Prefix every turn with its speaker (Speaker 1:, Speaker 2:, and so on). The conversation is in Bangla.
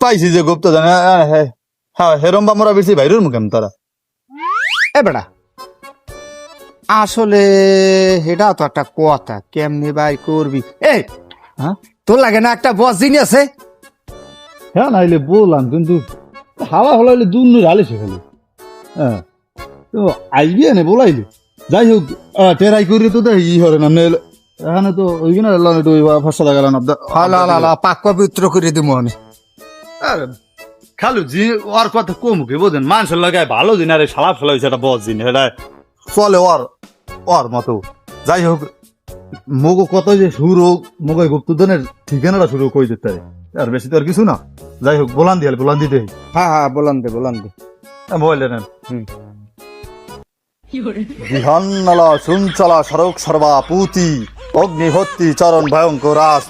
Speaker 1: পাইছি যে গুপ্ত জানে হ্যাঁ হেরম বা মোরা বেশি বাইরের মুখেম তারা
Speaker 2: এ বেটা আসলে এটা তো একটা কথা কেমনি ভাই করবি এই
Speaker 1: হ্যাঁ
Speaker 2: তোর লাগে না একটা বস জিনিস আছে
Speaker 1: হ্যাঁ নাইলে বললাম কিন্তু হাওয়া হলাইলে দূর নই হালে সেখানে হ্যাঁ তো আইবি এনে বলাইলে যাই হোক টেরাই করি তো দেখ ই হরে না নাইলে এখানে তো ওই কিনা একটু ফসা গেল না
Speaker 2: হালা হালা পাক পবিত্র করে দিব মনে
Speaker 1: খালু জি ওর কথা কম কি বোঝেন মানুষের লাগায় ভালো দিন আরে সালাপ সালা হয়েছে একটা বস দিন এটা চলে ওর মতো যাই হোক মগো কত যে শুরু মগো গুপ্তধনের ঠিকানাটা শুরু কই যেতে আর বেশি তো আর কিছু না যাই হোক বলান দিতে
Speaker 2: হ্যাঁ হ্যাঁ বলান দে
Speaker 1: বললেন বিহান্নলা সুঞ্চলা সরক সর্বা পুতি অগ্নিহত্যি চরণ ভয়ঙ্কর রাস